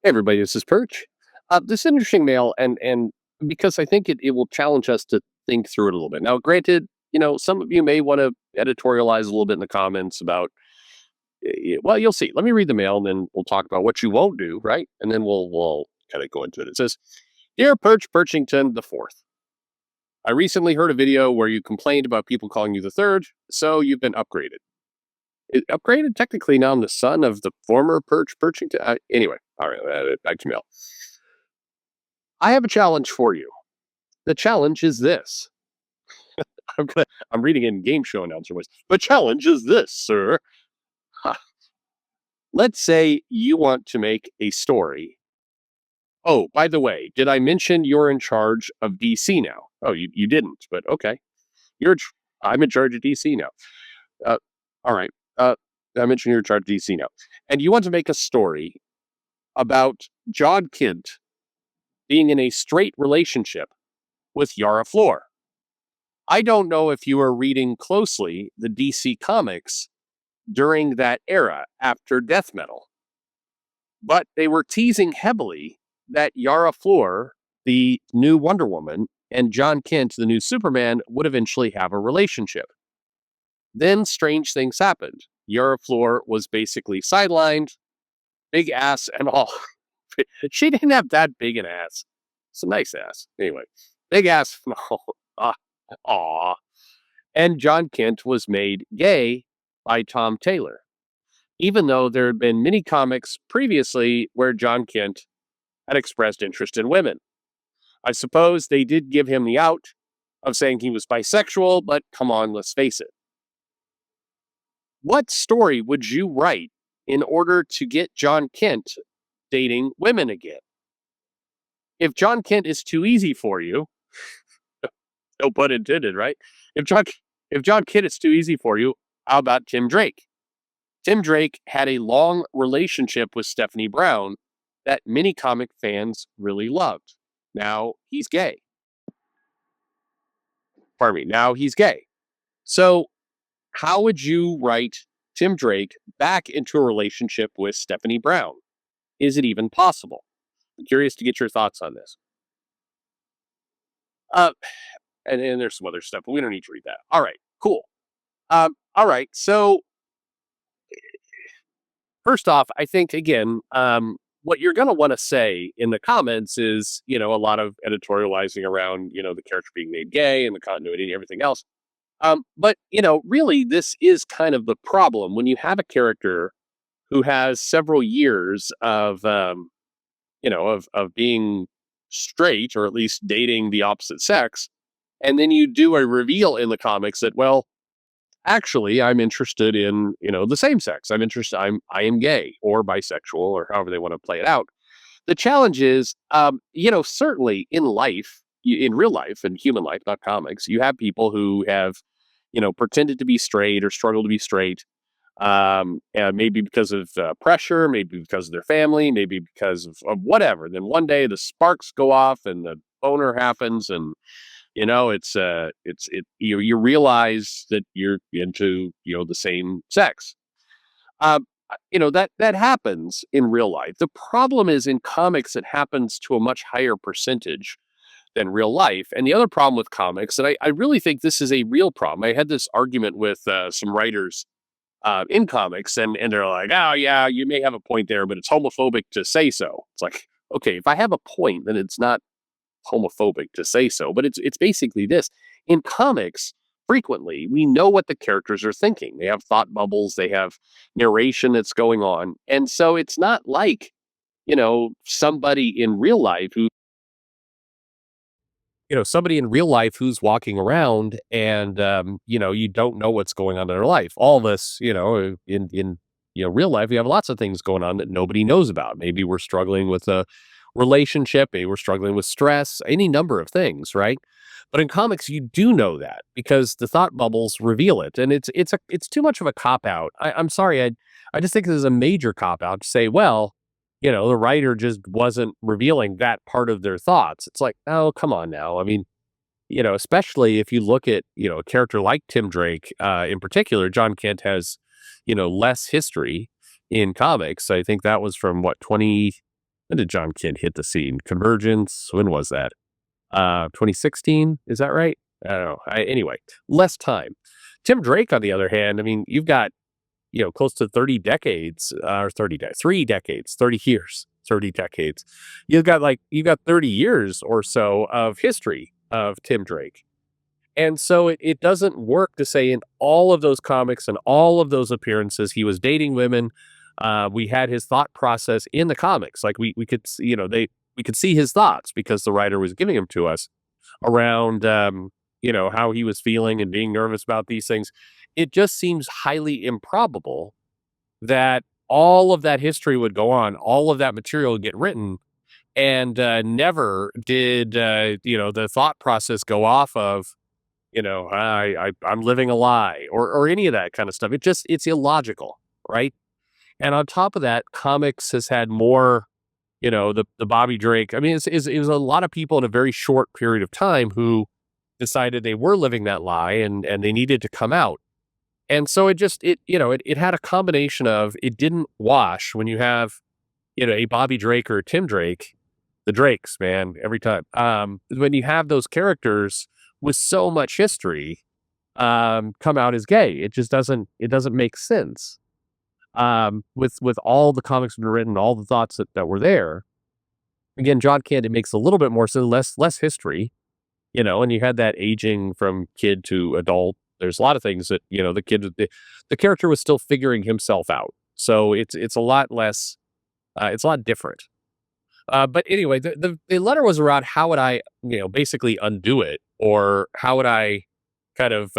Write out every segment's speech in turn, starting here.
Hey everybody, this is Perch. This interesting mail, and because I think it will challenge us to think through it a little bit. Now, granted, some of you may want to editorialize a little bit in the comments about. Well, you'll see. Let me read the mail, and then we'll talk about what you won't do, right? And then we'll kind of go into it. It says, "Dear Perch Perchington the Fourth, I recently heard a video where you complained about people calling you the third, so you've been upgraded. Upgraded technically now I'm the son of the former Perch Perchington. Anyway, all right, back to mail. I have a challenge for you. The challenge is this. I'm reading in game show announcer voice. The challenge is this, sir. Ha. Let's say you want to make a story. Oh, by the way, did I mention you're in charge of DC now? Oh, you didn't, but okay. I'm in charge of DC now. Uh, all right. I mentioned you're in charge of DC now. And you want to make a story about John Kent being in a straight relationship with Yara Flor. I don't know if you were reading closely the DC comics during that era after Death Metal, but they were teasing heavily that Yara Flor, the new Wonder Woman, and John Kent, the new Superman, would eventually have a relationship. Then strange things happened. Yara Flor was basically sidelined, big ass and all. She didn't have that big an ass. It's a nice ass. Anyway, big ass and all. Aw. And John Kent was made gay by Tom Taylor, even though there had been many comics previously where John Kent had expressed interest in women. I suppose they did give him the out of saying he was bisexual, but come on, let's face it. What story would you write in order to get John Kent dating women again? If John Kent is too easy for you, no pun intended, right? If John Kent is too easy for you, how about Tim Drake? Tim Drake had a long relationship with Stephanie Brown that many comic fans really loved. Now he's gay. Pardon me. Now he's gay. So how would you write Tim Drake back into a relationship with Stephanie Brown? Is it even possible? I'm curious to get your thoughts on this. Uh, and there's some other stuff, but we don't need to read that. All right, cool. All right, so first off, I think again, what you're going to want to say in the comments is, a lot of editorializing around, the character being made gay and the continuity and everything else. But really, this is kind of the problem when you have a character who has several years of, of being straight or at least dating the opposite sex, and then you do a reveal in the comics that, well, actually, I'm interested in, the same sex. I am gay or bisexual or however they want to play it out. The challenge is, certainly in life, in real life and human life, not comics, you have people who have, pretended to be straight or struggle to be straight. And maybe because of pressure, maybe because of their family, maybe because of whatever. Then one day the sparks go off and the boner happens, and you realize that you're into the same sex. That happens in real life. The problem is in comics it happens to a much higher percentage than real life. And the other problem with comics, and I really think this is a real problem. I had this argument with some writers in comics, and they're like, oh yeah, you may have a point there, but it's homophobic to say so. It's like, okay, if I have a point, then it's not homophobic to say so, but it's basically this. In comics, frequently we know what the characters are thinking. They have thought bubbles, they have narration that's going on, and so it's not like somebody in real life who's walking around and you don't know what's going on in their life. All this, in real life, we have lots of things going on that nobody knows about. Maybe we're struggling with a relationship, maybe we're struggling with stress, any number of things, right? But in comics, you do know that because the thought bubbles reveal it, and it's too much of a cop out. I'm sorry, I just think this is a major cop out to say, well, the writer just wasn't revealing that part of their thoughts. It's like, oh, come on now. I mean, especially if you look at, a character like Tim Drake, in particular, John Kent has, less history in comics. I think that was from when did John Kent hit the scene? Convergence. When was that? 2016. Is that right? I don't know. Anyway, less time. Tim Drake, on the other hand, I mean, you've got close to 30 decades, or 3 decades, 30 years, 30 decades. You got 30 years or so of history of Tim Drake. And so it doesn't work to say in all of those comics and all of those appearances, he was dating women. We had his thought process in the comics. Like we could, we could see his thoughts because the writer was giving them to us around, how he was feeling and being nervous about these things. It just seems highly improbable that all of that history would go on, all of that material would get written, and never did the thought process go off of I'm living a lie or any of that kind of stuff. It's illogical, right? And on top of that, comics has had more, the Bobby Drake. I mean, it was a lot of people in a very short period of time who decided they were living that lie and they needed to come out. And so it had a combination of, it didn't wash when you have, a Bobby Drake or a Tim Drake, the Drakes, man, every time. When you have those characters with so much history, come out as gay. It doesn't make sense. With all the comics that were written, all the thoughts that were there. Again, John Kent, it makes a little bit more sense, less history, and you had that aging from kid to adult. There's a lot of things that, the character was still figuring himself out. So it's a lot less, it's a lot different. But anyway, the letter was around how would I, basically undo it, or how would I kind of,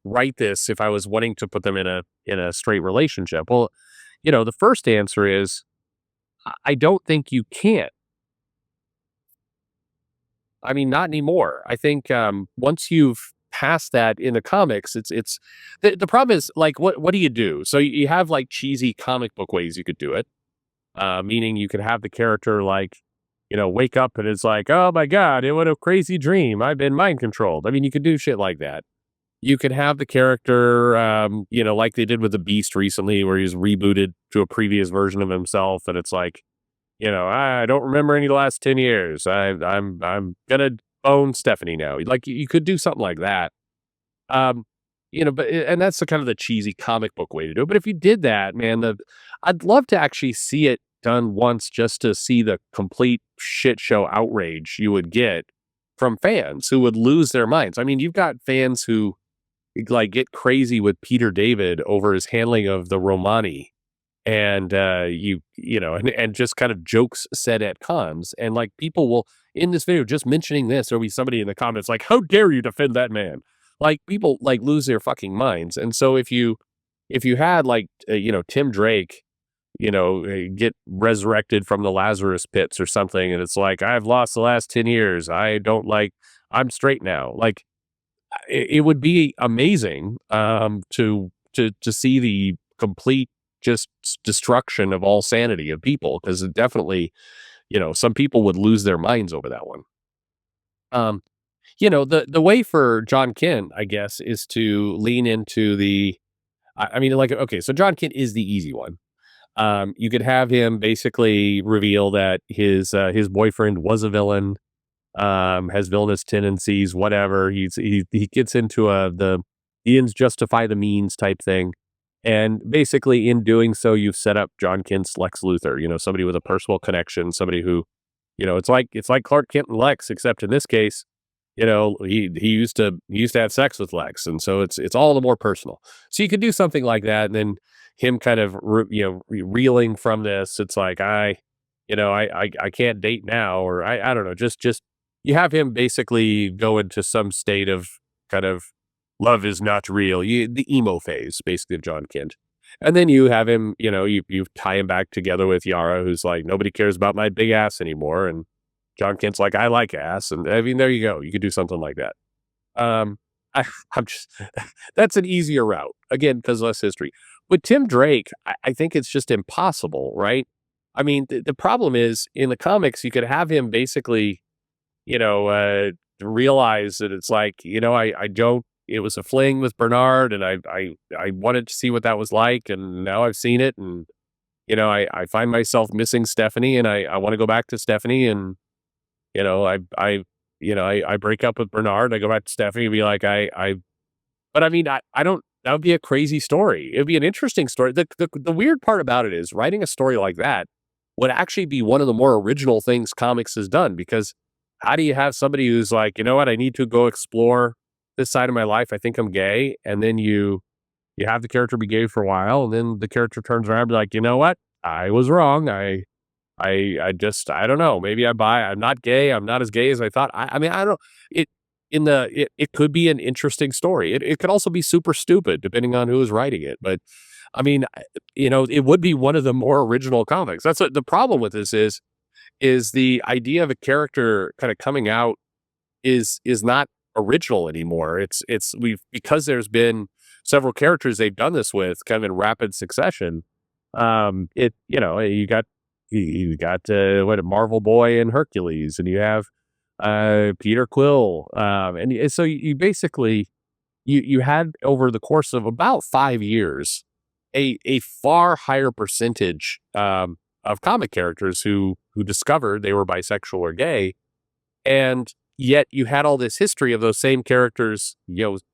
write this if I was wanting to put them in a straight relationship. Well, the first answer is I don't think you can. I mean, not anymore. I think once you've passed that in the comics, it's the problem is, like, what do you do? So you have like cheesy comic book ways you could do it. Meaning you could have the character, like, wake up and it's like, oh my God, what a crazy dream. I've been mind controlled. I mean, you could do shit like that. You could have the character, like they did with the Beast recently, where he's rebooted to a previous version of himself. And it's like, I don't remember any of the last 10 years. I'm gonna own Stephanie now. Like, you could do something like that. Um, and that's the kind of the cheesy comic book way to do it. But if you did that, man, I'd love to actually see it done once, just to see the complete shit show outrage you would get from fans who would lose their minds. I mean, you've got fans who like get crazy with Peter David over his handling of the Romani, and and just kind of jokes said at cons, and like people will, in this video, just mentioning this, there'll be somebody in the comments like, how dare you defend that man? Like, people like lose their fucking minds. And so if you had like Tim Drake, get resurrected from the Lazarus pits or something, and it's like, I've lost the last 10 years, I'm straight now. Like, it would be amazing to see the complete just destruction of all sanity of people, because it definitely, some people would lose their minds over that one. The way for John Kent, I guess, is to lean into I mean, like, okay, so John Kent is the easy one. You could have him basically reveal that his boyfriend was a villain, has villainous tendencies, whatever. He gets into the ends justify the means type thing. And basically, in doing so, you've set up John Kent's Lex Luthor, somebody with a personal connection, somebody who, it's like Clark Kent and Lex, except in this case, he used to have sex with Lex, and so it's all the more personal. So you could do something like that, and then him kind of reeling from this. It's like, I can't date now, or I don't know. Just you have him basically go into some state of kind of love is not real. The emo phase, basically, of John Kent. And then you have him, you tie him back together with Yara, who's like, nobody cares about my big ass anymore. And John Kent's like, I like ass. And I mean, there you go. You could do something like that. Um, I'm just, that's an easier route, again, because less history. With Tim Drake, I think it's just impossible, right? I mean, the problem is, in the comics, you could have him basically, realize that it's like, I don't, it was a fling with Bernard, and I wanted to see what that was like, and now I've seen it, and I find myself missing Stephanie, and I want to go back to Stephanie, and you know, I break up with Bernard. I go back to Stephanie and be like, but I mean, I don't. That would be a crazy story. It'd be an interesting story. The weird part about it is writing a story like that would actually be one of the more original things comics has done, because how do you have somebody who's like, you know what, I need to go explore this side of my life. I think I'm gay, and then you have the character be gay for a while, and then the character turns around and be like, you know what, I was wrong. I don't know. Maybe I'm not gay. I'm not as gay as I thought. I mean, I don't it it could be an interesting story. It could also be super stupid depending on who is writing it. But I mean, it would be one of the more original comics. That's what the problem with this is the idea of a character kind of coming out is not original anymore. It's we've because there's been several characters they've done this with kind of in rapid succession. It you got what, Marvel Boy and Hercules, and you have Peter Quill, so you basically you had over the course of about 5 years a far higher percentage of comic characters who discovered they were bisexual or gay, and yet you had all this history of those same characters,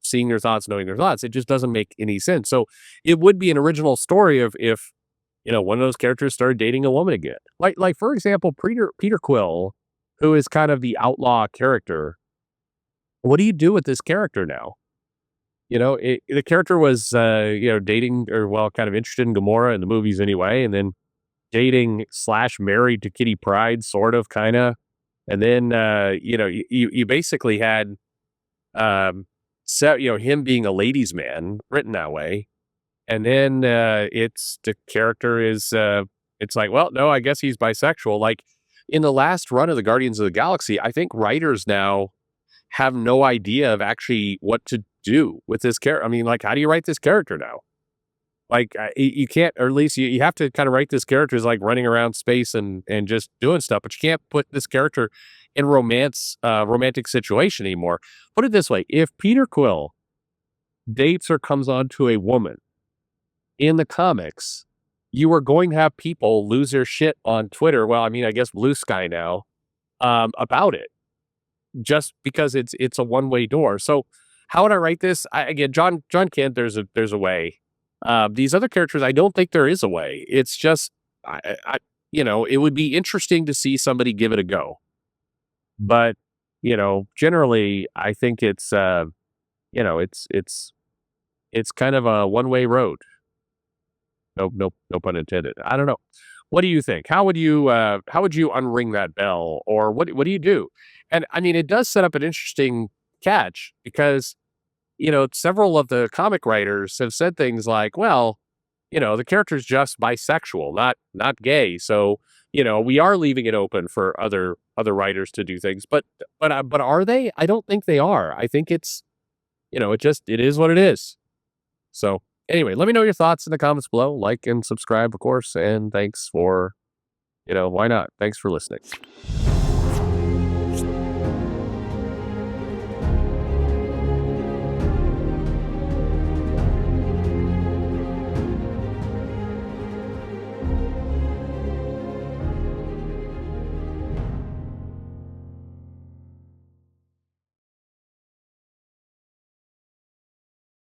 seeing their thoughts, knowing their thoughts. It just doesn't make any sense. So it would be an original story of if one of those characters started dating a woman again. Like for example, Peter Quill, who is kind of the outlaw character. What do you do with this character now? The character was dating, or well, kind of interested in Gamora in the movies anyway, and then dating slash married to Kitty Pryde, sort of, kind of. And then you basically had him being a ladies' man, written that way. And then it's the character is it's like, well, no, I guess he's bisexual. Like in the last run of the Guardians of the Galaxy, I think writers now have no idea of actually what to do with this character. I mean, like, how do you write this character now? Like, you can't, or at least you have to kind of write this character as like running around space and just doing stuff, but you can't put this character in romantic situation anymore. Put it this way: if Peter Quill dates or comes on to a woman in the comics, you are going to have people lose their shit on Twitter. Well, I mean, I guess Blue Sky now, about it, just because it's a one-way door. So how would I write this? Again, John Kent, there's a way. These other characters, I don't think there is a way. It's just, it would be interesting to see somebody give it a go. But, generally, I think it's, it's kind of a one-way road. No pun intended. I don't know. What do you think? How would you unring that bell, or what do you do? And I mean, it does set up an interesting catch, because several of the comic writers have said things like, well, the character's just bisexual, not gay. So, we are leaving it open for other writers to do things. But are they? I don't think they are. I think it's, it is what it is. So anyway, let me know your thoughts in the comments below. Like and subscribe, of course. And thanks for, why not? Thanks for listening.